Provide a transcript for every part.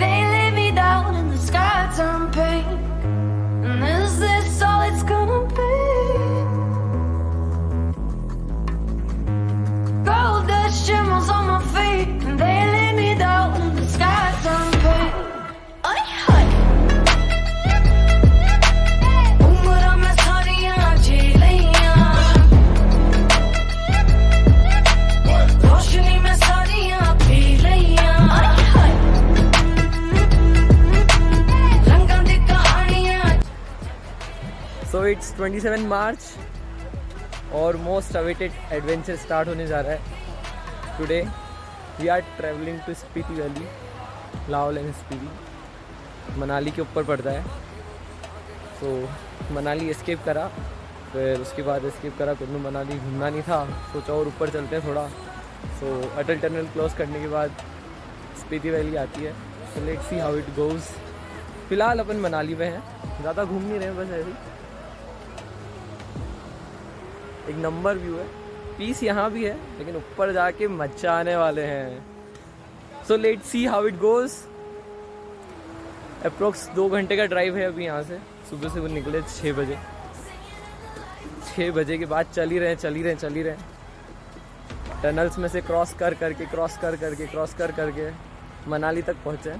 They lay me down and the sky turned pink. And is this all it's gonna be? Gold dust shimmers on my feet, and they lay me down and the sky turned pink. Ay, ay. Umra mein sariyan jheliyan, roshni mein sariyan pee liyan. Ay, ay. Rangan di kahaniyan. So it's 27 March और most awaited adventure start होने जा रहा है today. We are travelling to Spiti valley, Lahaul and Spiti, Manali के ऊपर पड़ता है। सो Manali escape करा, फिर उसके बाद एस्केप करा कुल्लू मनाली, घूमना नहीं था, सोचा और ऊपर चलते हैं थोड़ा। सो अटल टनल क्रॉस करने के बाद स्पीति वैली आती है। So let's see how it goes. फिलहाल अपन मनाली में हैं, ज़्यादा घूम नहीं रहे हैं, बस ऐसे ही। एक नंबर व्यू है, पीस यहाँ भी है, लेकिन ऊपर जाके मजा आने वाले हैं। So let's see how it goes. Approx 2 घंटे का ड्राइव है अभी यहाँ से। सुबह से वो निकले 6 बजे। 6 बजे के बाद चल ही रहे हैं। टनल्स में से क्रॉस करके मनाली तक पहुँचे।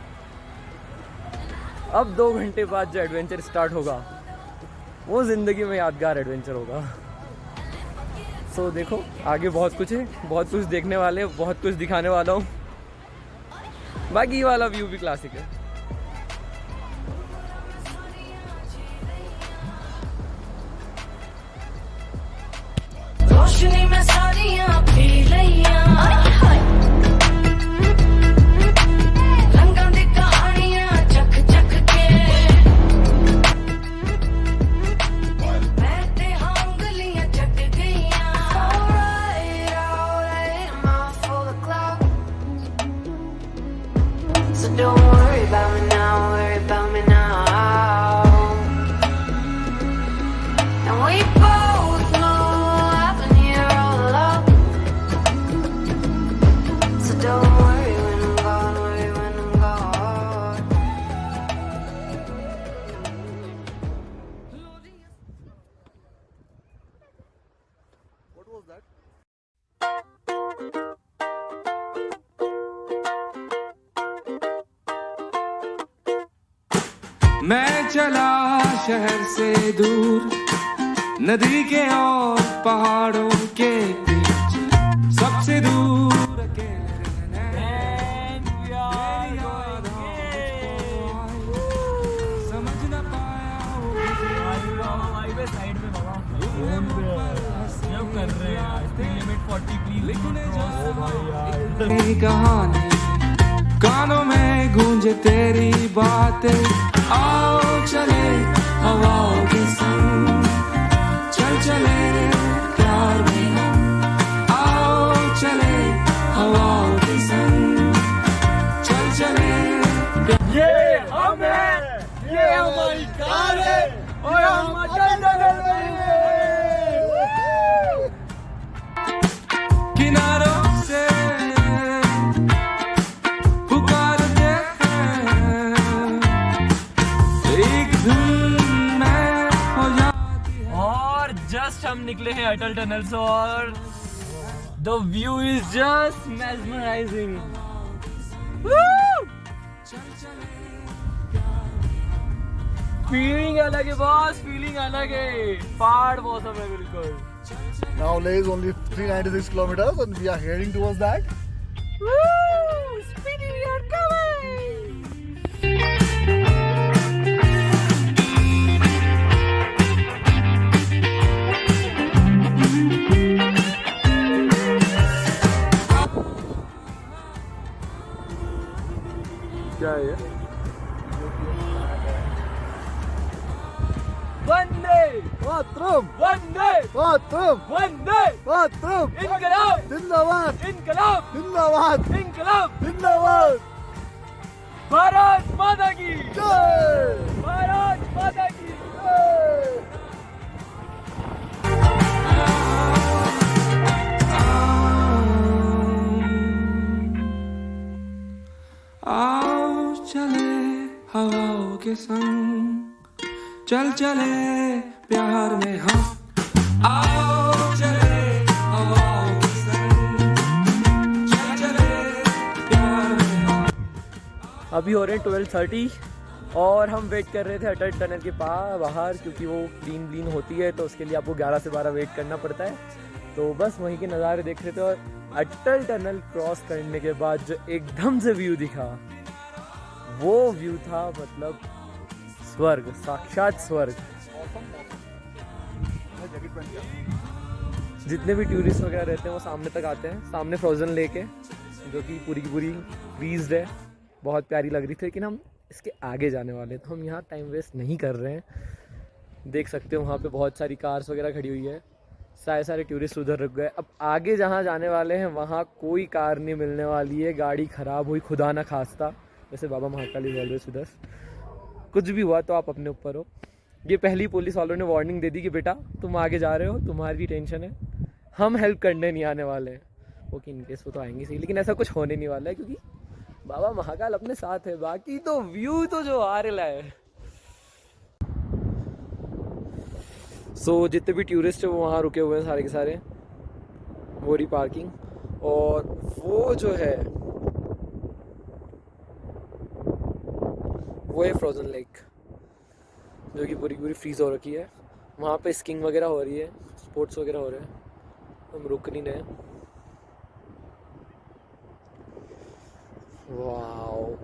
अब 2 घंटे बाद जो एडवेंचर स्टार्ट होगा वो ज़िंदगी में यादगार एडवेंचर होगा। सो देखो आगे बहुत कुछ है, बहुत कुछ देखने वाले, बहुत कुछ दिखाने वाला हूँ। बाकी ये वाला व्यू भी क्लासिक है। रोशनी में सारियां पी लियां, रंगां दी कहानियां चख चख के बैठे हांगलियां चट गईयां। Alright, mouth full of cloud, so don't worry about me now, and we both know I've been here all along, so don't worry when I'm gone. What was that? मैं चला शहर से दूर, नदी के और पहाड़ों के बीच, सबसे दूर अकेले रहने। समझ न पाया वो लिखने जा कहानी, कानों में गूंजे तेरी बातें। आओ चले हवाओं के संग, चले प्यार में हम। आओ चले हवाओं के संग, चले ये हम हैं, ये हमारी कार है और हम अटल टनल में हैं। किनारों से पुकारते हैं, एक धुन में हो जाती है। और जस्ट हम निकले हैं अटल टनल से और the view is just mesmerising. Feeling अलग है बॉस, फीलिंग अलग है। पहाड़ मौसम है बिल्कुल। Now Leh is only 396 kilometers and we are heading towards that. Woo! Speedy, we are coming! क्या है ये? वंदे मातरम, वंदे मातरम, वंदे मातरम, इनकलाब जिंदाबाद, इनकलाब जिंदाबाद, इनकलाब जिंदाबाद, भारत माता की जय, भारत माता की जय। आओ चल चले प्यार में हम आओ चले हवाओं संग चल चले प्यार में हम। अभी हो रहे हैं 12:30 और हम वेट कर रहे थे अटल टनल के बाहर, क्योंकि वो क्लीन होती है तो उसके लिए आपको 11 से 12 वेट करना पड़ता है। तो बस वहीं के नज़ारे देख रहे थे और अटल टनल क्रॉस करने के बाद जो एकदम से व्यू दिखा, वो व्यू था मतलब स्वर्ग, साक्षात स्वर्ग। जितने भी टूरिस्ट वगैरह रहते हैं वो सामने तक आते हैं। सामने फ्रोजन लेक है जो कि पूरी की पूरी फ्रीज्ड है, बहुत प्यारी लग रही थी। लेकिन हम इसके आगे जाने वाले हैं तो हम यहाँ टाइम वेस्ट नहीं कर रहे हैं। देख सकते हो वहाँ पे बहुत सारी कार्स वगैरह खड़ी हुई है, सारे टूरिस्ट उधर रुक गए। अब आगे जहाँ जाने वाले हैं वहाँ कोई कार नहीं मिलने वाली है, गाड़ी ख़राब हुई खुदा ना खास्ता, वैसे Baba Mahakal is always with us, कुछ भी हुआ तो आप अपने ऊपर हो। ये पहली पुलिस वालों ने वार्निंग दे दी कि बेटा तुम आगे जा रहे हो, तुम्हारी टेंशन है, हम हेल्प करने नहीं आने वाले हैं। ओके, इनकेस वो तो आएंगे सही, लेकिन ऐसा कुछ होने नहीं वाला है क्योंकि बाबा महाकाल अपने साथ है। बाकी तो व्यू तो जो आ रहा है। सो जितने भी टूरिस्ट है वो वहाँ रुके हुए हैं सारे के सारे, वो रही पार्किंग। और वो जो है वो है फ्रोजन लेक जो कि पूरी पूरी फ्रीज हो रखी है। वहाँ पे स्कीइंग वगैरह हो रही है, स्पोर्ट्स वगैरह हो रहे हैं, हम रुक नहीं रहे। Wow,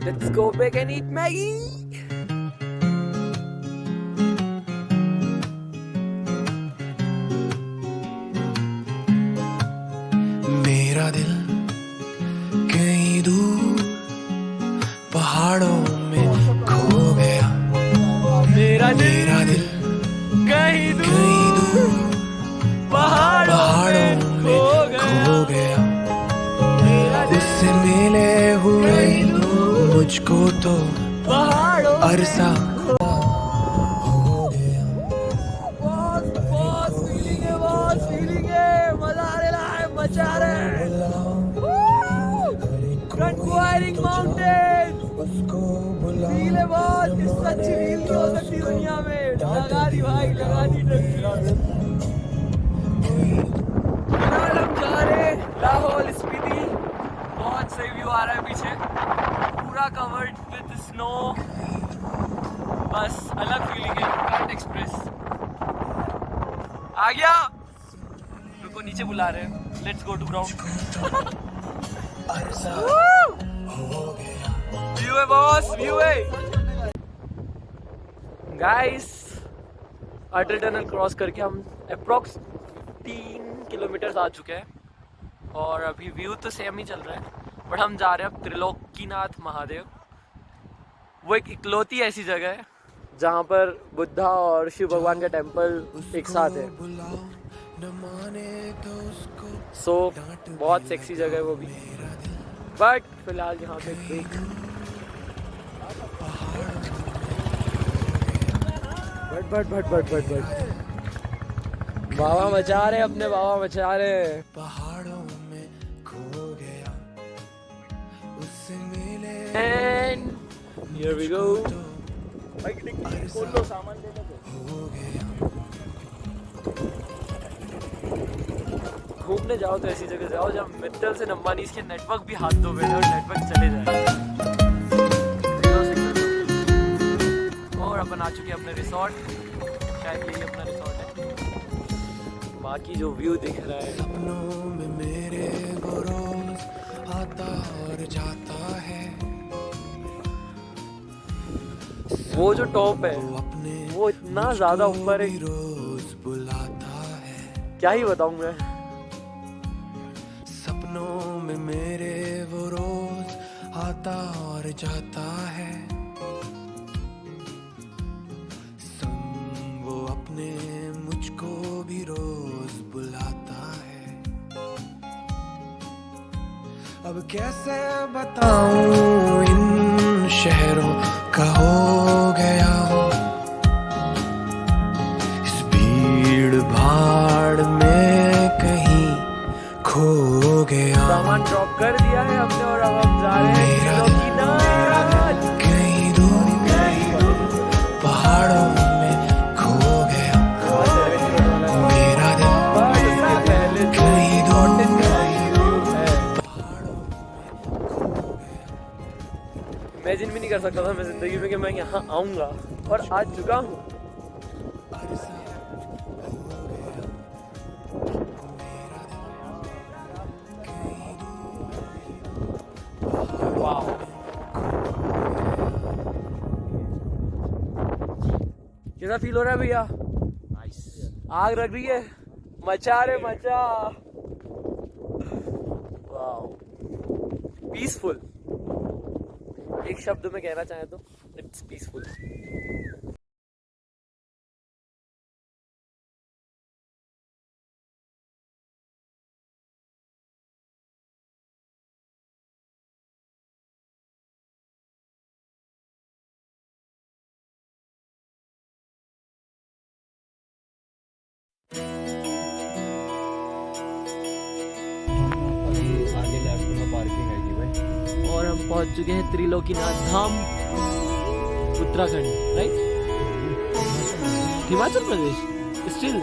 let's go back and eat Maggie. मेरा दिल कहीं दूर पहाड़ों में खो गया, मेरा दिल कहीं कहीं दूर पहाड़ों में खो गया। उससे मिले हुए मुझको तो अरसा हो गया। फीलिंग है, मजा आ रहा है, मजा आ रहा है। Conquering mountains, फील है बहुत, इससे अच्छी फील नहीं हो सकती दुनिया में। लगा दी भाई, लगा दी टंकी। फिलहाल हम जा रहे हैं लाहौल स्पीति, बहुत सही व्यू आ रहा है पीछे, पूरा कवर्ड विद स्नो, बस अलग फीलिंग है, कांट एक्सप्रेस। आ गया, रुको नीचे बुला रहे हैं, let's go to ground. View है बॉस, व्यू है गाइस। अटल टनल क्रॉस करके हम अप्रॉक्स 3 किलोमीटर आ चुके हैं और अभी व्यू तो सेम ही चल रहा है, बट हम जा रहे हैं अब त्रिलोकीनाथ महादेव। वो एक इकलौती ऐसी जगह है जहाँ पर बुद्धा और शिव भगवान का टेम्पल एक साथ है। सो बहुत सेक्सी जगह है वो भी, बट फिलहाल यहाँ पे ब्रेक। बट बाबा मचा रहे, अपने बाबा मचा रहे। पहाड़ों में खो गया, उससे मिले And here we go. घूमने जाओ तो ऐसी जगह जाओ जहाँ मित्तल से नंबानीस के नेटवर्क भी हाथ धो बैठे और नेटवर्क चले जाए। और अपन आ चुके हैं अपने रिसोर्ट, शायद यही अपना रिसोर्ट है। बाकी जो व्यू दिख रहा है, सपनों में मेरे वो रोज आता और जाता है। वो जो टॉप है वो इतना ज्यादा ऊपर है, रोज बुलाता है। क्या ही बताऊं मैं। सपनों में मेरे वो रोज आता और जाता है। संग वो अपने मुझको भी रोज बुलाता है। अब कैसे बताऊं इन शहरों का हो गया हूँ, इस भीड़ भाड़ में कहीं खो कर दिया है हमने और अब हम जा रहे हैं त्रिलोकीनाथ। कहीं दूर पहाड़ों में खो गया मेरा दिल कहीं दूर इमेजिन भी नहीं कर सकता था मैं जिंदगी में कि मैं यहाँ आऊँगा और आ चुका हूँ। कैसा फील हो रहा है भैया? आग लग रही है, मचा रे मचा। Wow, peaceful. एक शब्द में कहना चाहे तो इट्स पीसफुल। आगे लेफ्ट में पार्किंग है जी भाई। और हम पहुंच चुके हैं त्रिलोकीनाथ धाम, उत्तराखंड, राइट? हिमाचल प्रदेश स्टिल।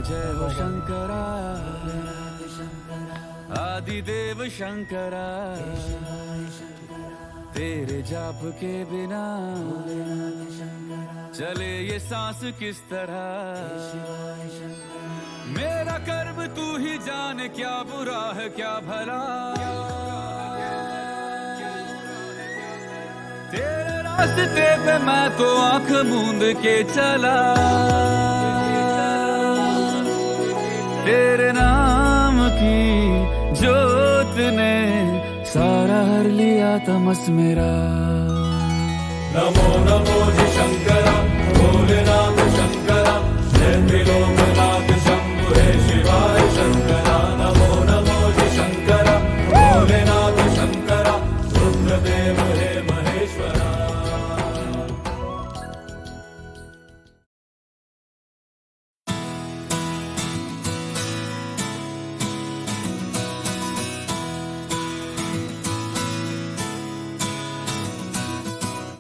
जय हो शंकरा आदिदेव शंकरा, तेरे जाप के बिना चले ये सांस किस तरह। मेरा कर्म तू ही जाने, क्या बुरा है क्या भला। तेरे रास्ते पे मैं तो आंख मूंद के चला, तेरे नाम की जोत ने सारा हर लिया तमस मेरा। नमो नमो जी शंकरा, भोलेनाथ शंकरा, जय त्रिलोकनाथ शंभु हे शिवाय शंकरा। नमो नमो जी शंकरा, भोलेनाथ शंकरा, रुद्रदेव हे महेश्वरा।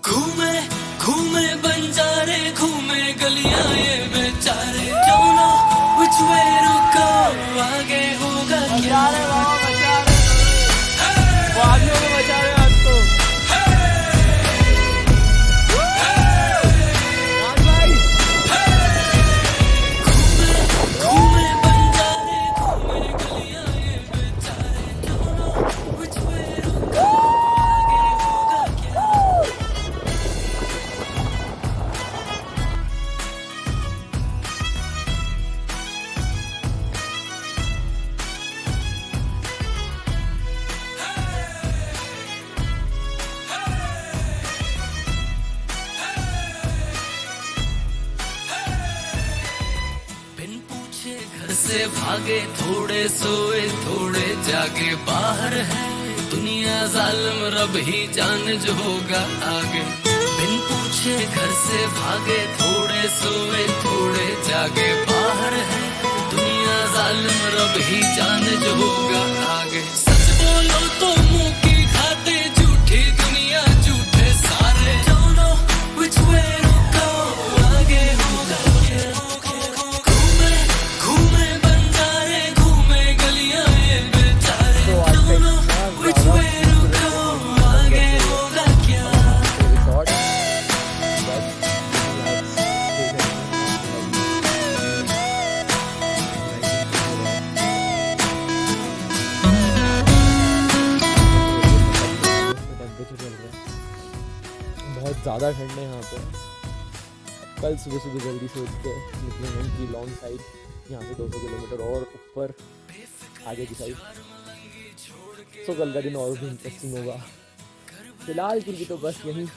घूमे घूमे बंजारे, घूमे गलियां ये बेचारे। Don't know which way to go, आगे होगा क्या। घूमे बंजारे, घूमे गलियां ये बेचारे। Don't know which way to go, आगे होगा क्या। बिन पूछे घर से भागे, थोड़े सोए थोड़े जागे। बाहर है दुनिया जालिम, रब ही जान जो होगा आगे। बिन पूछे घर से भागे, थोड़े सोए थोड़े जागे। बाहर है दुनिया जालिम, रब ही जान जो होगा आगे। सच बोलो तो मुंह की खाते, झूठी दुनिया झूठे सारे। Don't know which way to go, आगे होगा क्या। घूमे घूमे बंजारे, घूमे गलियां ये बेचारे। Don't know which way to go, आगे होगा क्या। बहुत ज़्यादा ठंड है यहाँ पे। कल सुबह सुबह जल्दी से उठ के निकलेंगे की लॉन्ग साइड, यहाँ से 200 किलोमीटर और ऊपर आगे की साइड। सो कल का दिन और भी इंटरेस्टिंग होगा। फिलहाल के लिए तो बस यहीं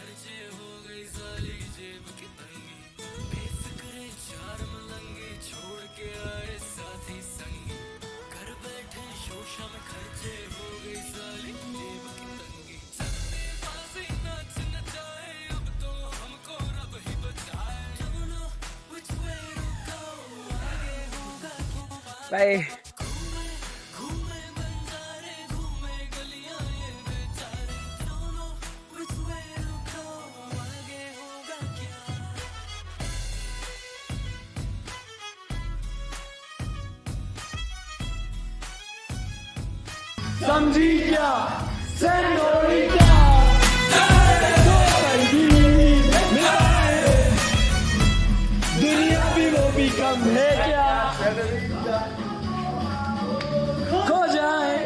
बाय। समझी क्या सेनोरिटा, दुनिया भी वो भी कम है क्या, खो जाए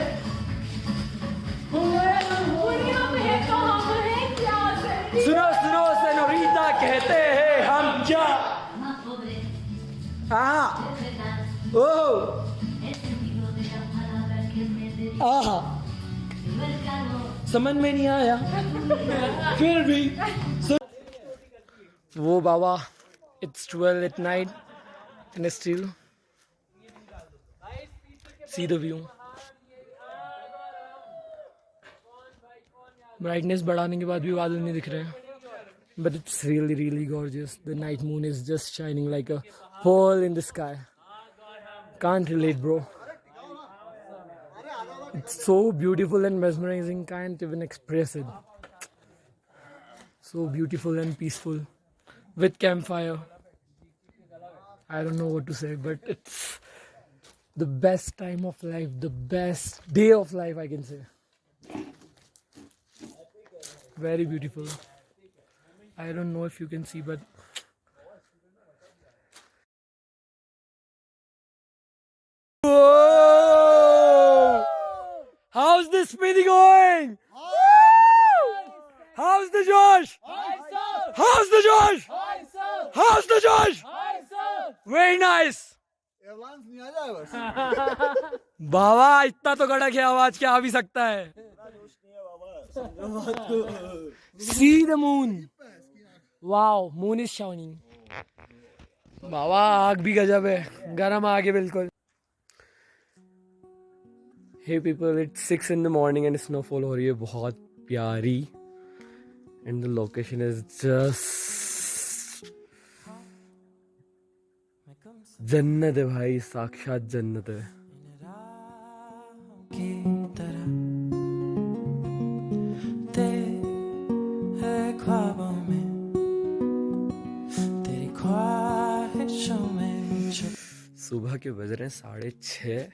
सुनो सुनो सेनोरिटा कहते हैं हम क्या। हाँ ओ आहा समझ में नहीं आया फिर भी वो बाबा। It's 12 at night and still see the view. Brightness बढ़ाने के बाद भी बादल नहीं दिख रहे हैं, but it's really really gorgeous. The night moon is just shining like a hole in the sky. Can't relate, bro. It's so beautiful and mesmerizing, can't even express it. So beautiful and peaceful with campfire. I don't know what to say, but it's the best time of life, the best day of life, I can say. Very beautiful. I don't know if you can see, but whoa! How's the Spiti going? How's the Josh? How's the Josh? How's the Josh? Very nice. Airlines नहीं आ जाए बस। बाबा इतना तो कड़क है आवाज, क्या आ भी सकता है। See the moon. Wow, moon is shining. बाबा आग भी गजब है, गरम आग है बिल्कुल। Hey people, it's 6 in the morning and snowfall हो रही है बहुत प्यारी, and the location is just जन्नत है भाई, साक्षात जन्नत है। सुबह के बज रहे हैं 6:30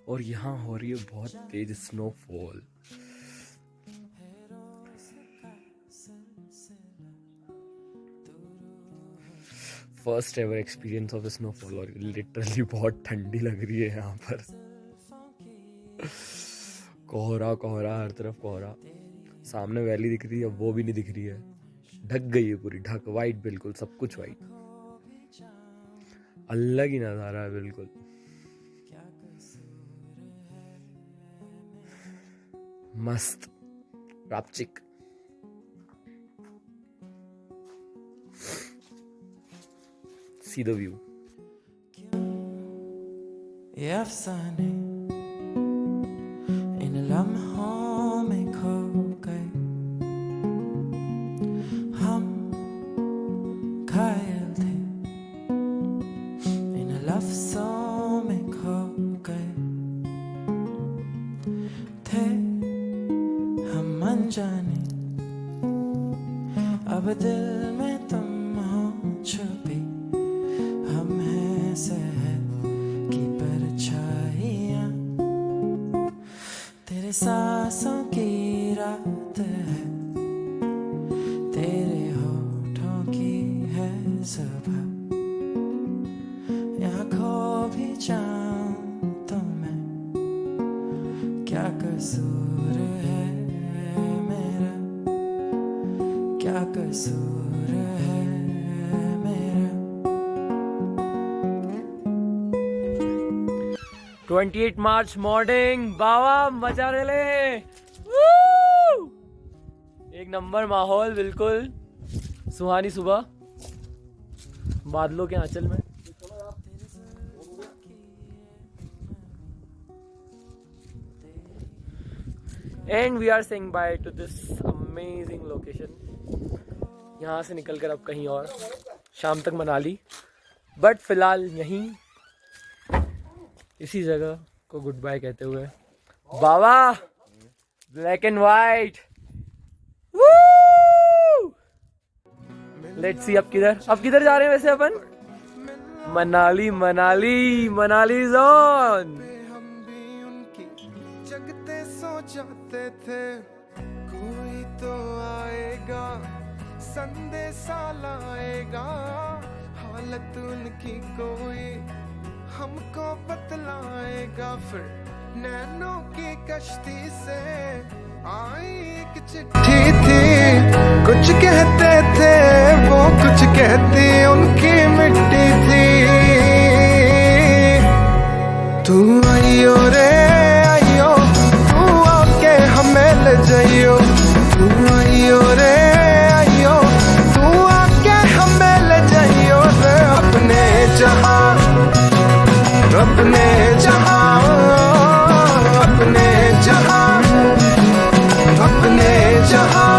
और यहाँ हो रही है बहुत तेज snowfall. First ever experience of snowfall और लिटरली बहुत ठंडी लग रही है यहाँ पर। कोहरा कोहरा, हर तरफ कोहरा। सामने वैली दिख रही है, अब वो भी नहीं दिख रही है, ढक गई है पूरी, ढक वाइट, बिल्कुल सब कुछ वाइट। अलग ही नजारा है बिल्कुल। मस्त रापचिक। See the view. ये अफसाने इन लम्हों में खो गए, हम घायल थे इन लफ्ज़ों में खो गए थे हम अनजाने, अब दिल में तुम हो छुपी, हम हैं शहर की परछाइयाँ, तेरे सांसों की रात है, तेरे होठों की है सुबह, यहाँ खो भी जाऊं तो मैं, क्या कसूर है मेरा, क्या कसूर है मेरा। 28 मार्च मॉर्निंग, बाबा मजा ले ले। एक नंबर माहौल, बिल्कुल सुहानी सुबह बादलों के आंचल में। And we are saying bye to this amazing location. यहाँ से निकलकर अब कहीं और, शाम तक मनाली, बट फिलहाल यहीं इसी जगह को गुड बाय कहते हुए Baba black and white. Let's see अब किधर जा रहे हैं वैसे अपन? मनाली मनाली मनाली जोन। हम भी उनकी जगते सो जाते थे, कोई तो आएगा संदेशा लाएगा, हालत उनकी कोई हमको बतलाएगा। फिर नैनों की कश्ती से आई एक चिट्ठी थी, कुछ कहते थे वो कुछ कहती उनकी मिट्टी थी। तू आइयो रे आइयो, तू आके हमें ले जाइयो। तू आइयो रे आइयो, तू आके हमें ले जाइयो रे अपने जहां, अपने जहां, अपने जहां, अपने जहां।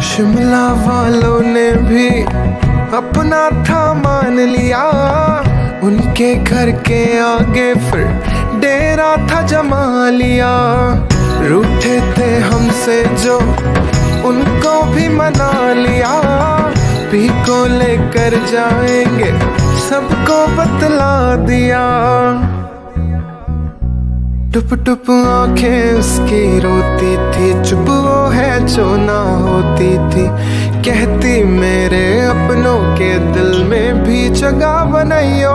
शिमला वालों ने भी अपना था मान लिया, उनके घर के आगे फिर डेरा था जमा लिया। रूठे थे हमसे जो उनको भी मना लिया, पी को लेकर जाएंगे सबको बतला दिया। टुप टुप आंखें उसकी रोती थी, चुप वो है जो ना होती थी, कहती मेरे अपनों के दिल में भी जगह बनाइयो।